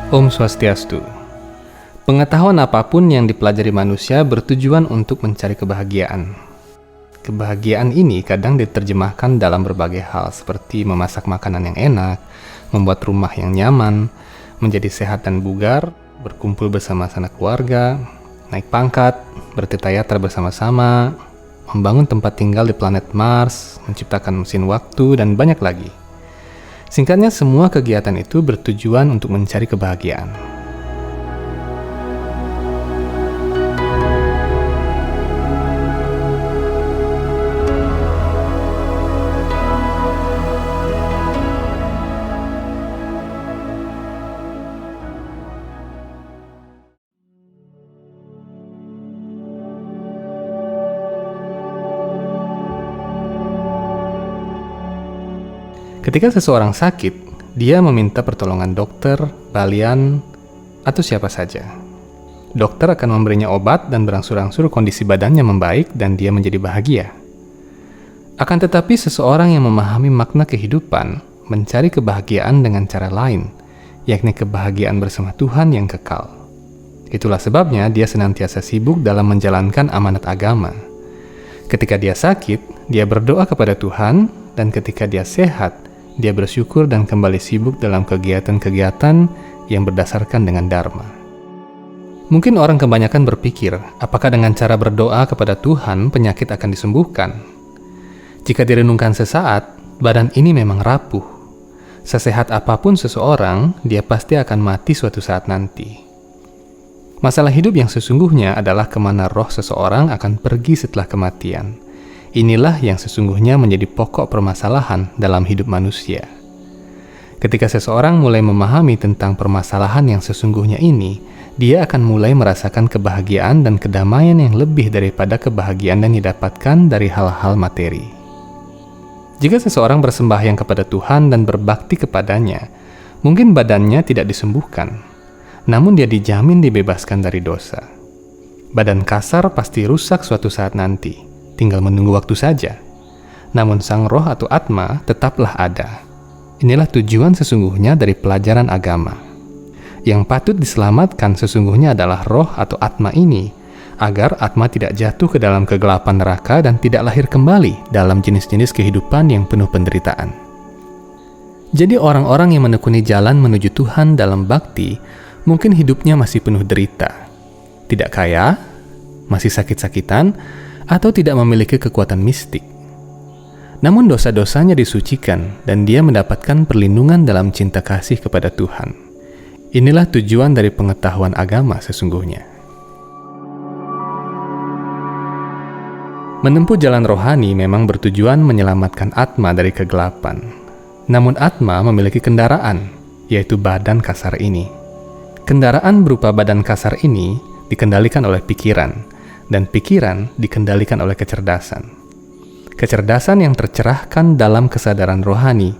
Om Swastiastu. Pengetahuan apapun yang dipelajari manusia bertujuan untuk mencari kebahagiaan. Kebahagiaan ini kadang diterjemahkan dalam berbagai hal seperti memasak makanan yang enak, membuat rumah yang nyaman, menjadi sehat dan bugar, berkumpul bersama sanak keluarga, naik pangkat, bertita-yatra bersama-sama, membangun tempat tinggal di planet Mars, menciptakan mesin waktu, dan banyak lagi. Singkatnya, semua kegiatan itu bertujuan untuk mencari kebahagiaan. Ketika seseorang sakit, dia meminta pertolongan dokter, balian, atau siapa saja. Dokter akan memberinya obat dan berangsur-angsur kondisi badannya membaik dan dia menjadi bahagia. Akan tetapi seseorang yang memahami makna kehidupan mencari kebahagiaan dengan cara lain, yakni kebahagiaan bersama Tuhan yang kekal. Itulah sebabnya dia senantiasa sibuk dalam menjalankan amanat agama. Ketika dia sakit, dia berdoa kepada Tuhan, dan ketika dia sehat, dia bersyukur dan kembali sibuk dalam kegiatan-kegiatan yang berdasarkan dengan Dharma. Mungkin orang kebanyakan berpikir, apakah dengan cara berdoa kepada Tuhan penyakit akan disembuhkan? Jika direnungkan sesaat, badan ini memang rapuh. Sesehat apapun seseorang, dia pasti akan mati suatu saat nanti. Masalah hidup yang sesungguhnya adalah kemana roh seseorang akan pergi setelah kematian. Inilah yang sesungguhnya menjadi pokok permasalahan dalam hidup manusia. Ketika seseorang mulai memahami tentang permasalahan yang sesungguhnya ini, dia akan mulai merasakan kebahagiaan dan kedamaian yang lebih daripada kebahagiaan yang didapatkan dari hal-hal materi. Jika seseorang bersembahyang kepada Tuhan dan berbakti kepadanya, mungkin badannya tidak disembuhkan, namun dia dijamin dibebaskan dari dosa. Badan kasar pasti rusak suatu saat nanti. Tinggal menunggu waktu saja. Namun sang roh atau atma tetaplah ada. Inilah tujuan sesungguhnya dari pelajaran agama. Yang patut diselamatkan sesungguhnya adalah roh atau atma ini, agar atma tidak jatuh ke dalam kegelapan neraka dan tidak lahir kembali dalam jenis-jenis kehidupan yang penuh penderitaan. Jadi orang-orang yang menekuni jalan menuju Tuhan dalam bakti, mungkin hidupnya masih penuh derita. Tidak kaya, masih sakit-sakitan, atau tidak memiliki kekuatan mistik. Namun dosa-dosanya disucikan dan dia mendapatkan perlindungan dalam cinta kasih kepada Tuhan. Inilah tujuan dari pengetahuan agama sesungguhnya. Menempuh jalan rohani memang bertujuan menyelamatkan atma dari kegelapan. Namun atma memiliki kendaraan, yaitu badan kasar ini. Kendaraan berupa badan kasar ini dikendalikan oleh pikiran, dan pikiran dikendalikan oleh kecerdasan. Kecerdasan yang tercerahkan dalam kesadaran rohani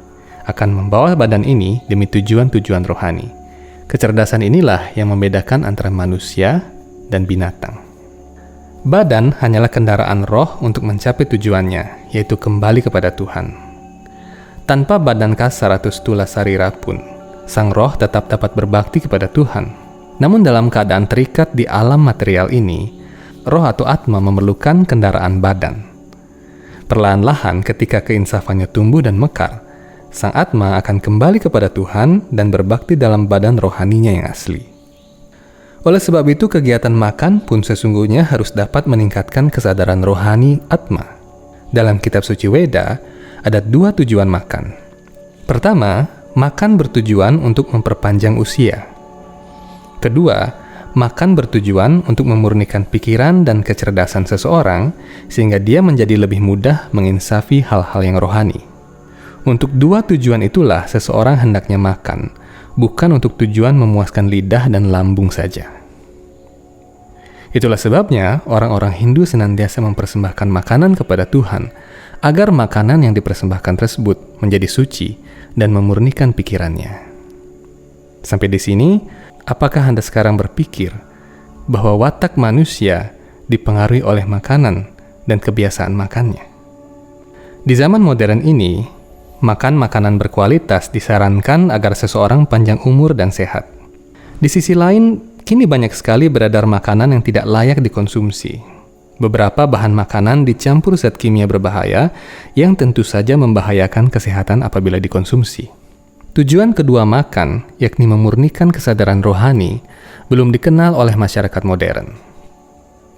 akan membawa badan ini demi tujuan-tujuan rohani. Kecerdasan inilah yang membedakan antara manusia dan binatang. Badan hanyalah kendaraan roh untuk mencapai tujuannya, yaitu kembali kepada Tuhan. Tanpa badan kasar atau stula sarira pun, sang roh tetap dapat berbakti kepada Tuhan. Namun dalam keadaan terikat di alam material ini, roh atau atma memerlukan kendaraan badan. Perlahan-lahan ketika keinsafannya tumbuh dan mekar, sang atma akan kembali kepada Tuhan dan berbakti dalam badan rohaninya yang asli. Oleh sebab itu, kegiatan makan pun sesungguhnya harus dapat meningkatkan kesadaran rohani atma. Dalam kitab suci Weda, ada 2 tujuan makan. Pertama, makan bertujuan untuk memperpanjang usia. Kedua, makan bertujuan untuk memurnikan pikiran dan kecerdasan seseorang sehingga dia menjadi lebih mudah menginsafi hal-hal yang rohani. Untuk 2 tujuan itulah seseorang hendaknya makan, bukan untuk tujuan memuaskan lidah dan lambung saja. Itulah sebabnya orang-orang Hindu senantiasa mempersembahkan makanan kepada Tuhan agar makanan yang dipersembahkan tersebut menjadi suci dan memurnikan pikirannya. Sampai di sini, apakah Anda sekarang berpikir bahwa watak manusia dipengaruhi oleh makanan dan kebiasaan makannya? Di zaman modern ini, makan makanan berkualitas disarankan agar seseorang panjang umur dan sehat. Di sisi lain, kini banyak sekali beredar makanan yang tidak layak dikonsumsi. Beberapa bahan makanan dicampur zat kimia berbahaya yang tentu saja membahayakan kesehatan apabila dikonsumsi. Tujuan kedua makan, yakni memurnikan kesadaran rohani, belum dikenal oleh masyarakat modern.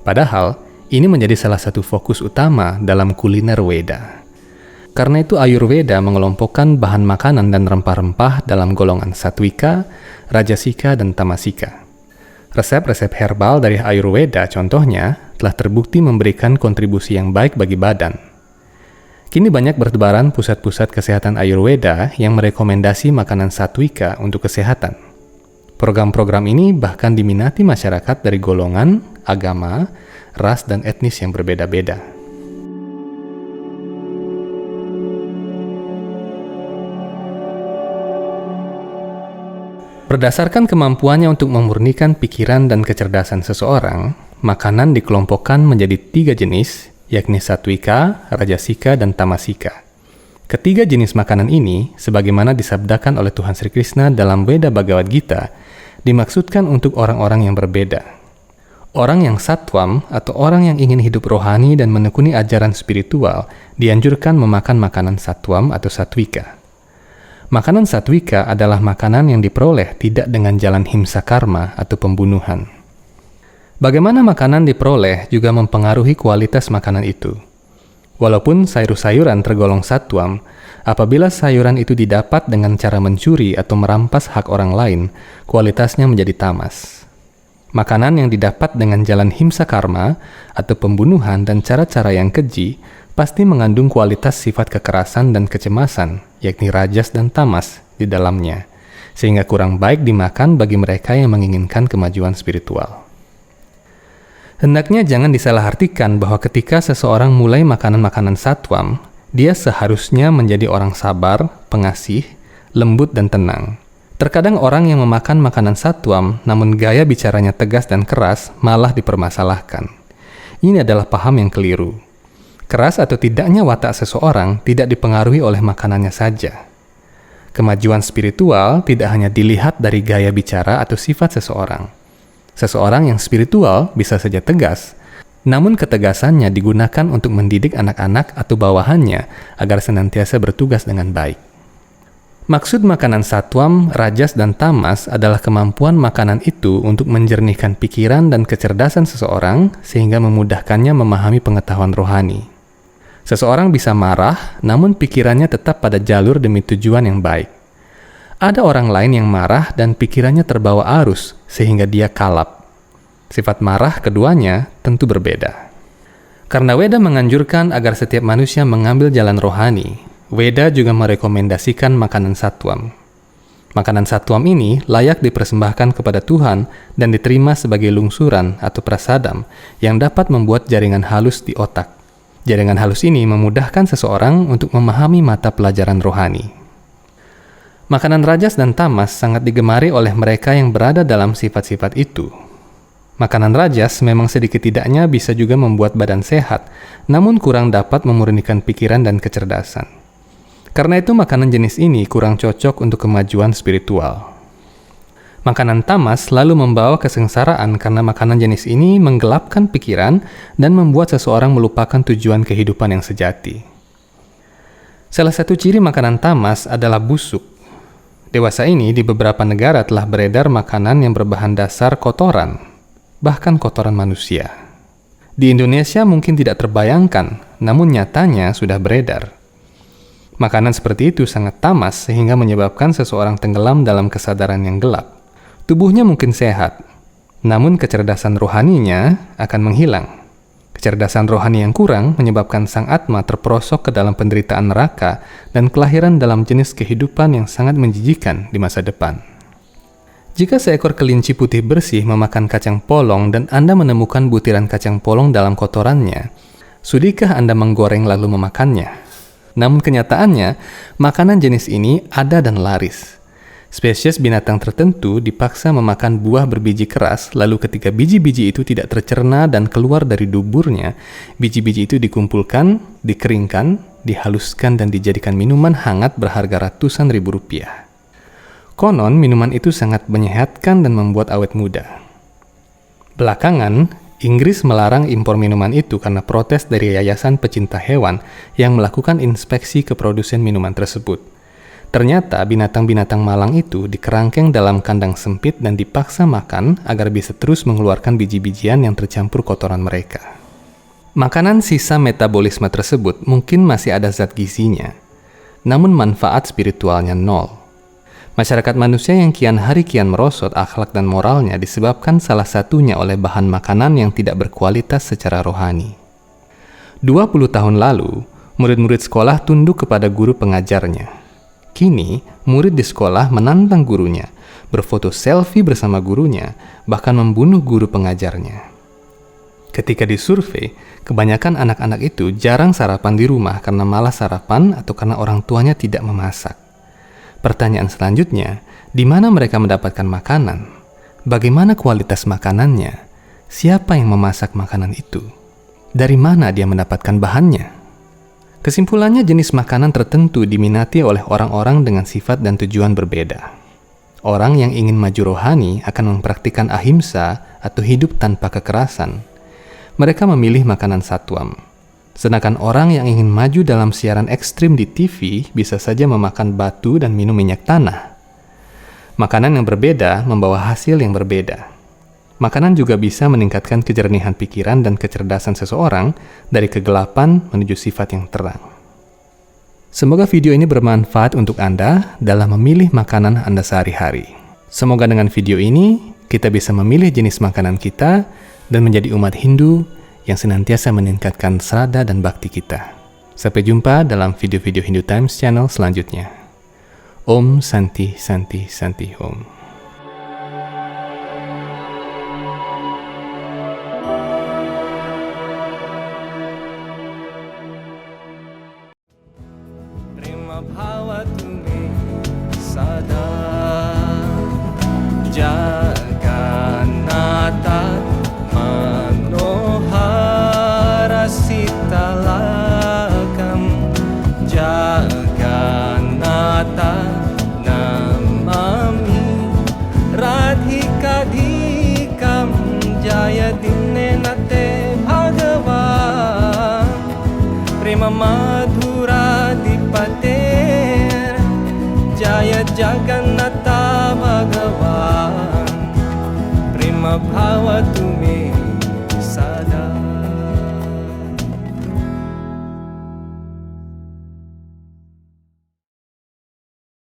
Padahal, ini menjadi salah satu fokus utama dalam kuliner Weda. Karena itu Ayurveda mengelompokkan bahan makanan dan rempah-rempah dalam golongan Satwika, Rajasika, dan Tamasika. Resep-resep herbal dari Ayurveda contohnya telah terbukti memberikan kontribusi yang baik bagi badan. Kini banyak bertebaran pusat-pusat kesehatan Ayurveda yang merekomendasi makanan Satwika untuk kesehatan. Program-program ini bahkan diminati masyarakat dari golongan, agama, ras, dan etnis yang berbeda-beda. Berdasarkan kemampuannya untuk memurnikan pikiran dan kecerdasan seseorang, makanan dikelompokkan menjadi 3 jenis, yakni Satwika, Rajasika, dan Tamasika. Ketiga jenis makanan ini, sebagaimana disabdakan oleh Tuhan Sri Krishna dalam Veda Bhagavad Gita, dimaksudkan untuk orang-orang yang berbeda. Orang yang satwam atau orang yang ingin hidup rohani dan menekuni ajaran spiritual dianjurkan memakan makanan satwam atau satwika. Makanan satwika adalah makanan yang diperoleh tidak dengan jalan himsa karma atau pembunuhan. Bagaimana makanan diperoleh juga mempengaruhi kualitas makanan itu. Walaupun sayur-sayuran tergolong satwam, apabila sayuran itu didapat dengan cara mencuri atau merampas hak orang lain, kualitasnya menjadi tamas. Makanan yang didapat dengan jalan himsa karma atau pembunuhan dan cara-cara yang keji pasti mengandung kualitas sifat kekerasan dan kecemasan, yakni rajas dan tamas di dalamnya, sehingga kurang baik dimakan bagi mereka yang menginginkan kemajuan spiritual. Hendaknya jangan disalahartikan bahwa ketika seseorang mulai makanan-makanan satwam, dia seharusnya menjadi orang sabar, pengasih, lembut, dan tenang. Terkadang orang yang memakan makanan satwam, namun gaya bicaranya tegas dan keras, malah dipermasalahkan. Ini adalah paham yang keliru. Keras atau tidaknya watak seseorang tidak dipengaruhi oleh makanannya saja. Kemajuan spiritual tidak hanya dilihat dari gaya bicara atau sifat seseorang. Seseorang yang spiritual bisa saja tegas, namun ketegasannya digunakan untuk mendidik anak-anak atau bawahannya agar senantiasa bertugas dengan baik. Maksud makanan satwam, rajas, dan tamas adalah kemampuan makanan itu untuk menjernihkan pikiran dan kecerdasan seseorang sehingga memudahkannya memahami pengetahuan rohani. Seseorang bisa marah, namun pikirannya tetap pada jalur demi tujuan yang baik. Ada orang lain yang marah dan pikirannya terbawa arus, sehingga dia kalap. Sifat marah keduanya tentu berbeda. Karena Weda menganjurkan agar setiap manusia mengambil jalan rohani, Weda juga merekomendasikan makanan satwam. Makanan satwam ini layak dipersembahkan kepada Tuhan dan diterima sebagai lungsuran atau prasadam yang dapat membuat jaringan halus di otak. Jaringan halus ini memudahkan seseorang untuk memahami mata pelajaran rohani. Makanan rajas dan tamas sangat digemari oleh mereka yang berada dalam sifat-sifat itu. Makanan rajas memang sedikit tidaknya bisa juga membuat badan sehat, namun kurang dapat memurnikan pikiran dan kecerdasan. Karena itu makanan jenis ini kurang cocok untuk kemajuan spiritual. Makanan tamas selalu membawa kesengsaraan karena makanan jenis ini menggelapkan pikiran dan membuat seseorang melupakan tujuan kehidupan yang sejati. Salah satu ciri makanan tamas adalah busuk. Dewasa ini di beberapa negara telah beredar makanan yang berbahan dasar kotoran, bahkan kotoran manusia. Di Indonesia mungkin tidak terbayangkan, namun nyatanya sudah beredar. Makanan seperti itu sangat tamas sehingga menyebabkan seseorang tenggelam dalam kesadaran yang gelap. Tubuhnya mungkin sehat, namun kecerdasan rohaninya akan menghilang. Kecerdasan rohani yang kurang menyebabkan sang atma terperosok ke dalam penderitaan neraka dan kelahiran dalam jenis kehidupan yang sangat menjijikan di masa depan. Jika seekor kelinci putih bersih memakan kacang polong dan Anda menemukan butiran kacang polong dalam kotorannya, sudikah Anda menggoreng lalu memakannya? Namun kenyataannya, makanan jenis ini ada dan laris. Spesies binatang tertentu dipaksa memakan buah berbiji keras, lalu ketika biji-biji itu tidak tercerna dan keluar dari duburnya, biji-biji itu dikumpulkan, dikeringkan, dihaluskan dan dijadikan minuman hangat berharga ratusan ribu rupiah. Konon, minuman itu sangat menyehatkan dan membuat awet muda. Belakangan, Inggris melarang impor minuman itu karena protes dari yayasan pecinta hewan yang melakukan inspeksi ke produsen minuman tersebut. Ternyata binatang-binatang malang itu dikerangkeng dalam kandang sempit dan dipaksa makan agar bisa terus mengeluarkan biji-bijian yang tercampur kotoran mereka. Makanan sisa metabolisme tersebut mungkin masih ada zat gizinya, namun manfaat spiritualnya nol. Masyarakat manusia yang kian hari kian merosot akhlak dan moralnya disebabkan salah satunya oleh bahan makanan yang tidak berkualitas secara rohani. 20 tahun lalu, murid-murid sekolah tunduk kepada guru pengajarnya. Kini, murid di sekolah menantang gurunya, berfoto selfie bersama gurunya, bahkan membunuh guru pengajarnya. Ketika disurvei, kebanyakan anak-anak itu jarang sarapan di rumah karena malas sarapan atau karena orang tuanya tidak memasak. Pertanyaan selanjutnya, di mana mereka mendapatkan makanan? Bagaimana kualitas makanannya? Siapa yang memasak makanan itu? Dari mana dia mendapatkan bahannya? Kesimpulannya, jenis makanan tertentu diminati oleh orang-orang dengan sifat dan tujuan berbeda. Orang yang ingin maju rohani akan mempraktikkan ahimsa atau hidup tanpa kekerasan. Mereka memilih makanan satwam. Sedangkan orang yang ingin maju dalam siaran ekstrim di TV bisa saja memakan batu dan minum minyak tanah. Makanan yang berbeda membawa hasil yang berbeda. Makanan juga bisa meningkatkan kejernihan pikiran dan kecerdasan seseorang dari kegelapan menuju sifat yang terang. Semoga video ini bermanfaat untuk Anda dalam memilih makanan Anda sehari-hari. Semoga dengan video ini kita bisa memilih jenis makanan kita dan menjadi umat Hindu yang senantiasa meningkatkan sraddha dan bakti kita. Sampai jumpa dalam video-video Hindu Times channel selanjutnya. Om Santi Santi Santi Om. Prema bhavatu me sada Jagannatha Manohara Sitalakam Jagannatha Namami Radhikadhikam Jayadinenate Bhagavan Prema Madhura Dipater Jaya Jagannatha Bhagavan Prema Bhavatu me